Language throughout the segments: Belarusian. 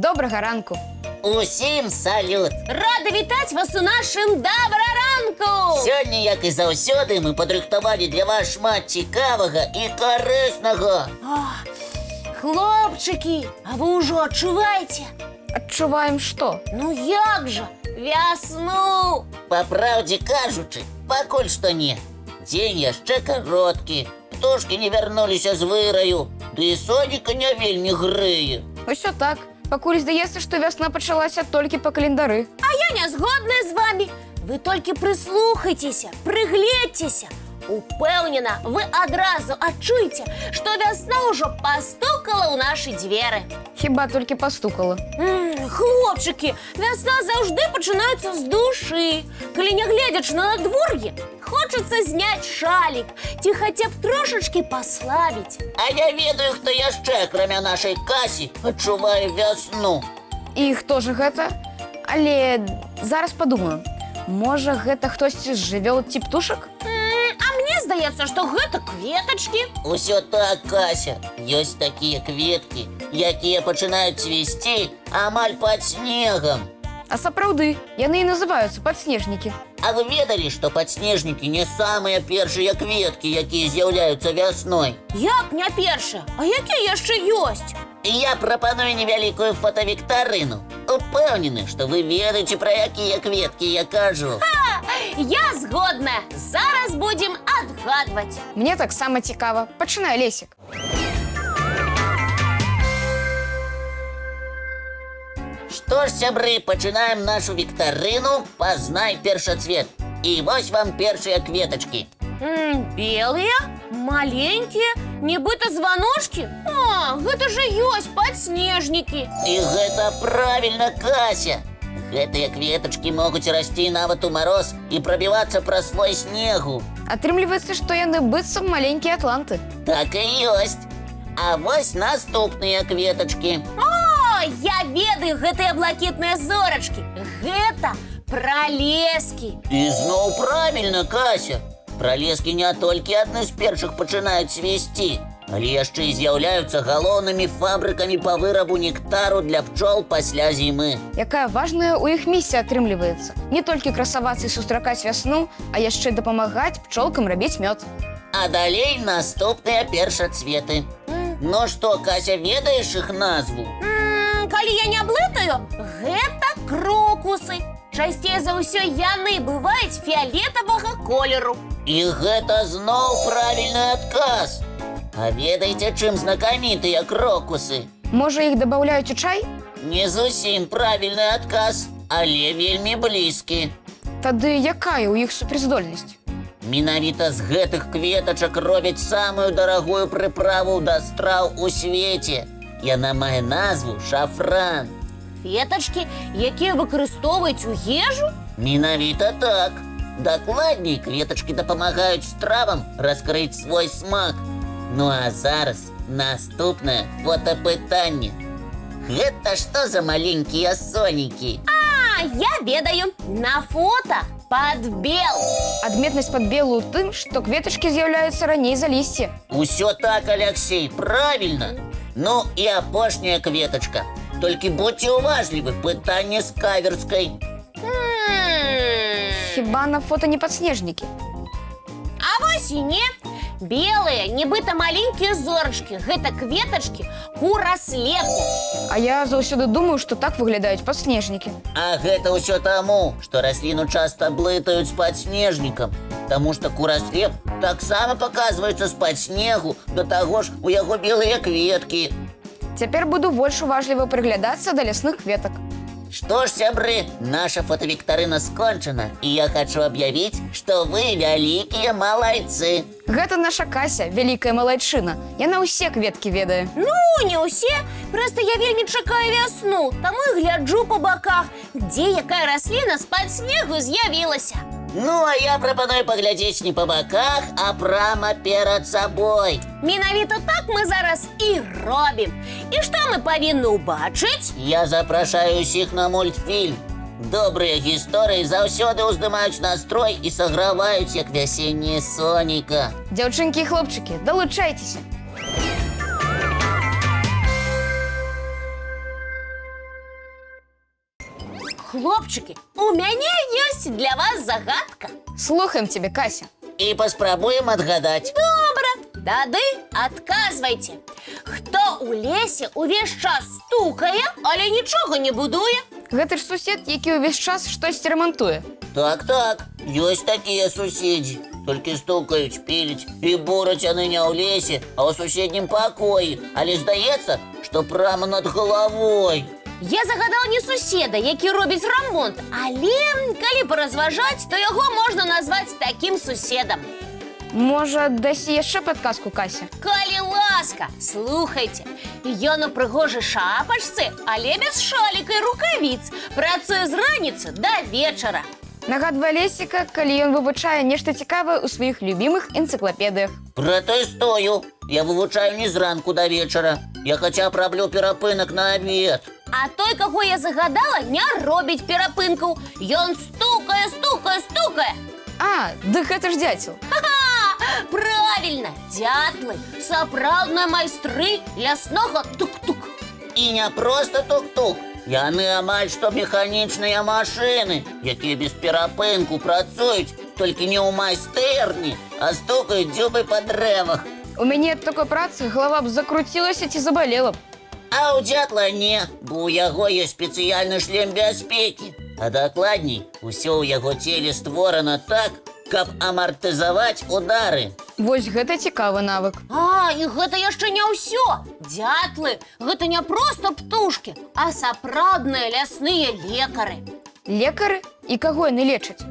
Добрага ранку. Усім салют! Рада вітаць вас у нашым добраранку! Сёння, як і заўсёды, мы падрыхтавалі для вас шмат цікавага і карыснага. Хлопчыкі, а вы ўжо адчуваеце? Адчуваем што? Ну як жа, вясну! Па праўдзе кажучы, пакуль што не. Дзень яшчэ кароткі, птушкі не вярнуліся з выраю, ды і сонейка не вельмі грэе. Усё так. Пакуль здаецца, што вясна пачалася толькі па календары. А я не згодная з вами. Вы толькі прыслухайцеся, прыгледзьцеся. Упэўнена, вы адразу адчуеце, што вясна ўжо пастукала ў нашы дзверы. Хіба толькі пастукала. Хлопчыкі, вясна заўжды пачынаецца з душы. Калі не гледзячы на надвор'е, хочацца зняць шалік ці хаця б трошачкі паславіць. А я ведаю, хто яшчэ, акрамя нашай Касі, адчувае вясну. І хто ж гэта? Але зараз падумаю. Можа, гэта хтосьці з жывёл ці птушак? Мне здаецца, што гэта кветачкі. Усё так, Кася. Ёсць такія кветкі, якія пачынаюць цвісці амаль пад снегам. А сапраўды, яны і называюцца падснежнікі. А вы ведалі, што падснежнікі не самыя першыя кветкі, якія з'яўляюцца вясной? Як не першая? А якія яшчэ ёсць? Я прапаную невялікую фотавіктарыну. Упэўнены, што вы ведаеце, пра якія кветкі я кажу. Я згодна. Зараз будзем адгадваць. Мне таксама цікава. Пачынай, Лесік. Што ж, сябры, пачынаем нашу віктарыну «Пазнай першацвет». І вось вам першыя кветачкі. Белыя, маленькія, нібыта званочкі. О, гэта ж ёсць падснежнікі. І гэта правільна, Кася. Гэтыя кветачкі могуць расці нават у мароз і прабівацца праз слой снегу. Атрымліваецца, што яны быццам маленькія атланты. Так і ёсць. А вось наступныя кветачкі. О, я ведаю гэтыя блакітныя зорачкі. Гэта пралескі. І зноў правільна, Кася. Пралескі не толькі адны з першых пачынаюць цвісці, але яшчэ і з'яўляюцца галоўнымі фабрыкамі па вырабу нектару для пчол пасля зімы. Якая важная ў іх місія атрымліваецца. Не толькі красавацца і сустракаць вясну, а яшчэ дапамагаць пчолкам рабіць мёд. А далей наступныя першацветы. Ну што, Кася, ведаеш іх назву? Калі я не блытаю, гэта крокусы. Часцей за ўсё яны бываюць фіялетавага колеру. І гэта зноў правільны адказ. А ведаеце, чым знакамітыя крокусы? Можа, іх дабаўляюць у чай? Не зусім правільны адказ, але вельмі блізкі. Тады якая ў іх суперздольнасць? Менавіта з гэтых кветачак робяць самую дарагую прыправу да страў у свеце. Яна мае назву шафран. Кветачкі, якія выкарыстоўваюць у ежу? Менавіта так. Дакладней, кветачкі дапамагаюць стравам раскрыць свой смак. Ну а зараз наступнае фотапытанне. Гэта што за маленькія сонікі? А, я ведаю. На фота падбел. Адметнасць падбелу ў тым, што кветачкі з'яўляюцца раней за лісце. Усё так, Аляксей, правільна. Ну і апошняя кветачка. Толькі будьце уважлівы, пытанне з каверскай. Хіба на фота не падснежнікі? А вось і не. Белыя, нібыта маленькія зорачкі. Гэта кветачкі кураслепу. А я заўсёды думаю, што так выглядаюць падснежнікі. А гэта ўсё таму, што расліну часта блытаюць з падснежнікам. Таму што кураслеп таксама паказваецца з-пад снегу, да таго ж у яго белыя кветкі. Цяпер буду больш уважліва прыглядацца да лясных кветак. Што ж, сябры, наша фотавіктарына скончана, і я хачу аб'явіць, што вы вялікія малайцы. Гэта наша Кася, вялікая малайчына. Яна ўсе кветкі ведае. Ну, не ўсе. Проста я вельмі чакаю вясну, таму і гляджу па баках, дзе якая расліна з-пад снегу з'явілася. Ну, а я прапаную паглядзець не па баках, а прама перад сабой. Менавіта так мы зараз і робім. І што мы павінны ўбачыць? Я запрашаю ўсіх на мультфільм. Добрыя гісторыі заўсёды ўздымаюць настрой і саграваюць, як вясенняе сонейка. Дзяўчынкі і хлопчыкі, далучайцеся. Хлопчики, у мяне ёсць для вас загадка. Слухаем тебе, Кася. І паспрабуем адгадаць. Добра, тады адказвайце. Хто у лесе увесь час стукае, але нічога не будуе? Гэта ж сусед, які ўвесь час штосьці рамантуе. Так, ёсць такія суседзі. Толькі стукаюць, піліць і бураць яны не ў лесе, а ў суседнім пакоі. Але здаецца, што прямо над галавой. Я загадала не суседа, які робіць рамонт, але калі паразважаць, то яго можна назваць такім суседам. Можа, дасі яшчэ падказку, Кася? Калі ласка, слухайце. Ён у прыгожай шапачцы, але без шаліка і рукавіц. Працуе з раніцы да вечара. Нагадвае Лесіка, калі ён вывучае нешта цікавае ў сваіх любімых энцыклапедыях. Пратэстую. Я вывучаю не зранку да вечара. Я хаця б раблю перапынак на абед. А той, каго я загадала, не робіць перапынкаў. Ён стукае. А, дык гэта ж дзяцел. Ха-ха! Правільна, дятлы, сапраўдныя майстры ляснога тук-тук. І не проста тук-тук. Яны амаль што механічныя машыны, якія без перапынку працуюць, толькі не ў майстэрні, а стукаюць дзюбай па дрэвах. У мяне ад такой працы галава б закруцілася ці забалела б. А ў дзятла не, бо ў яго ёсць спецыяльны шлем бяспекі. А дакладней, усё ў яго целе створана так, каб амартызаваць удары. Вось гэта цікавы навык. А, і гэта яшчэ не ўсё. Дятлы – гэта не проста птушкі, а сапраўдныя лясныя лекары. Лекары? І каго яны лечаць?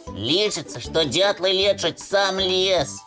Лічыцца, што дзятлы лечаць сам лес.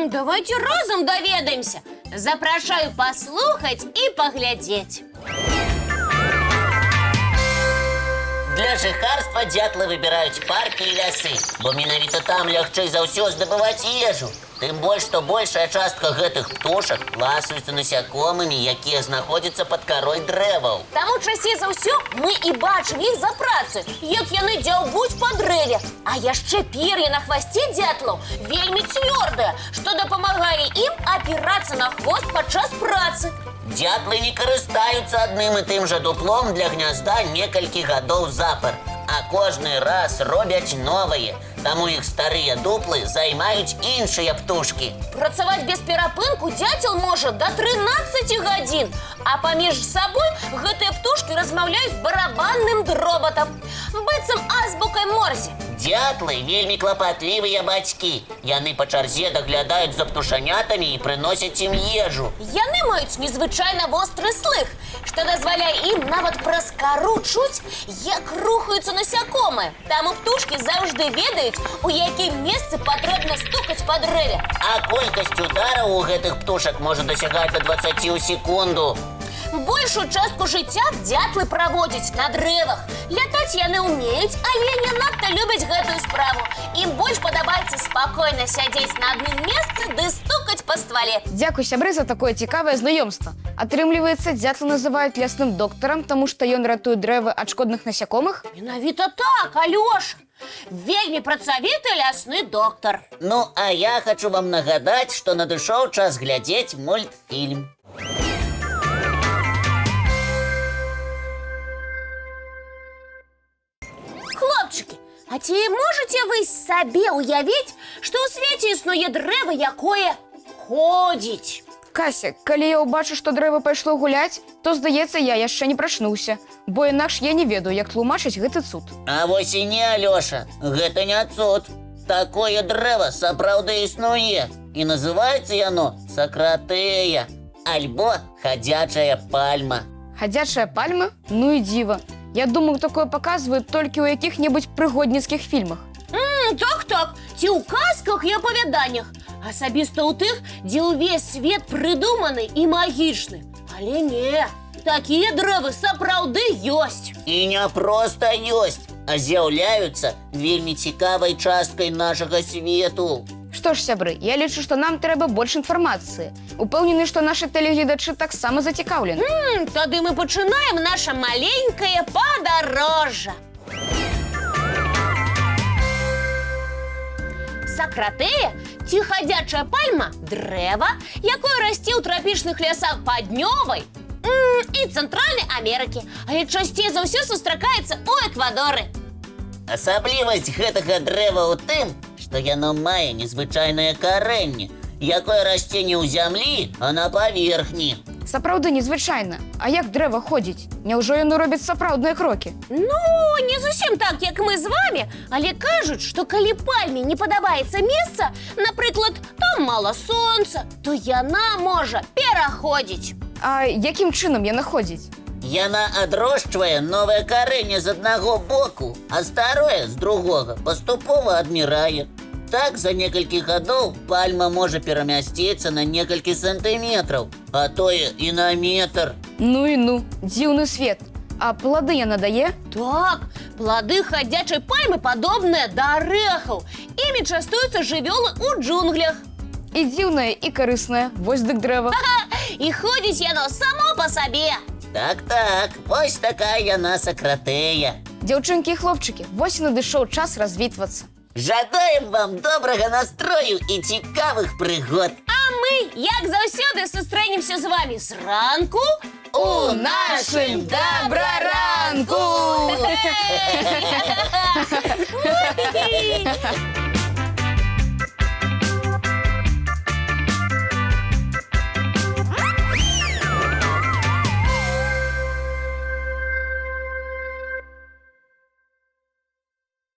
Давайте разам даведаемся. Запрашаю паслухаць і паглядзець. Для жыхарства дзятлы выбіраюць паркі і лясы, бо менавіта там лягчэй за ўсё здабываць ежу. Тым больш, што большая частка гэтых птушак ласуюцца насякомымі, якія знаходзяцца пад карой дрэваў. Таму часцей за ўсё мы і бачым іх за працу, як яны дзяўбуць па дрэве. А яшчэ пер'е на хвасце дзятлаў вельмі цвёрдае, што дапамагае ім апірацца на хвост падчас працы. Дзятлы не карыстаюцца адным і тым жа дуплом для гнязда некалькі гадоў запар, а кожны раз робяць новыя. Таму іх старыя дуплы займаюць іншыя птушкі. Працаваць без перапынку дзяцел можа да 13 гадзін, а паміж сабой гэтыя птушкі размаўляюць барабанным дробатам, быццам азбукай Морзе. Дзятлы вельмі клапатлівыя бацькі. Яны па чарзе даглядаюць за птушанятамі і прыносяць ім ежу. Яны маюць незвычайна востры слых, што дазваляе ім нават праз кару чуць, як рухаюцца насякомыя. Таму птушкі заўжды ведаюць, у якім месцы патрэбна стукаць па дрэве. А колькасць удараў у гэтых птушак можа дасягаць да 20 ў секунду. Большую частку жыцця дзятлы праводзяць на дрэвах. Лятаць яны ўмеюць, але не надта любяць гэтую справу. Ім больш падабаецца спакойна сядзець на адным месцы ды стукаць па ствале. Дзякуй, сябры, за такое цікавае знаёмства. Атрымліваецца, дзятлы называюць лясным доктарам, таму што ён ратуе дрэвы ад шкодных насякомых? Менавіта так, Алёша. Вельмі працавіты лясны доктар. Ну, а я хачу вам нагадаць, што надышоў час глядзець мультфільм. Хлопчыкі, а ці можаце вы сабе ўявіць, што ў свеце існуе дрэва, якое ходзіць? Кася, калі я ўбачу, што дрэва пайшло гуляць, то, здаецца, я яшчэ не прачнуўся, бо інакш я не ведаю, як тлумачыць гэты цуд. А вось і не, Алёша, гэта не цуд. Такое дрэва сапраўды існуе. І называецца яно сакратэя, альбо хадзячая пальма. Хадзячая пальма? Ну і дзіва. Я думаю, такое паказваюць толькі ў якіх-небудзь прыгодніцкіх фільмах. Так, ці ў казках і апавяданнях. Асабіста ў тых, дзе ўвесь свет прыдуманы і магічны. Але не, такія дрэвы сапраўды ёсць. І не проста ёсць, а з'яўляюцца вельмі цікавай часткай нашага свету. Што ж, сябры, я лічу, што нам трэба больш інфармацыі. Упэўнены, што нашы тэлегледачы таксама зацікаўлены. Тады мы пачынаем наша маленькае падарожжа. Сакратэя, ці хадзячая пальма – дрэва, якое расце ў трапічных лясах паўднёвай, і Центральної Америки, але частіше за все зустрічається у Еквадорі. Асаблівасць гэтага дрэва ў тым, што яно мае незвычайнае карэнне, якое расце не ў зямлі, а на паверхні. Сапраўды незвычайна. А як дрэва ходзіць? Няўжо яно робіць сапраўдныя крокі? Ну, не зусім так, як мы з вами, але кажуць, што калі пальме не падабаецца месца, напрыклад, там мала сонца, то яна можа пераходзіць. А якім чынам яна ходзіць? Яна адрошчвае новае карэнне з аднаго боку, а старое з другога паступова адмірае. Так за некалькі гадоў пальма можа перамясціцца на некалькі сантыметраў, а тое і на метр. Ну і ну, дзіўны свет. А плады яна дае? Так, плады хадзячай пальмы падобныя да арэхаў. Імі частуюцца жывёлы ў джунглях. І дзіўнае, і карыснае. Вось дык дрэва. І ходзіць яно само па сабе. Так, вось такая яна сакратэя. Дзяўчынкі і хлопчыкі, вось і надышоў час развітвацца. Жадаем вам добрага настрою і цікавых прыгод. А мы, як заўсёды, сустрэнемся з вами зранку У нашым добраранку! Эй!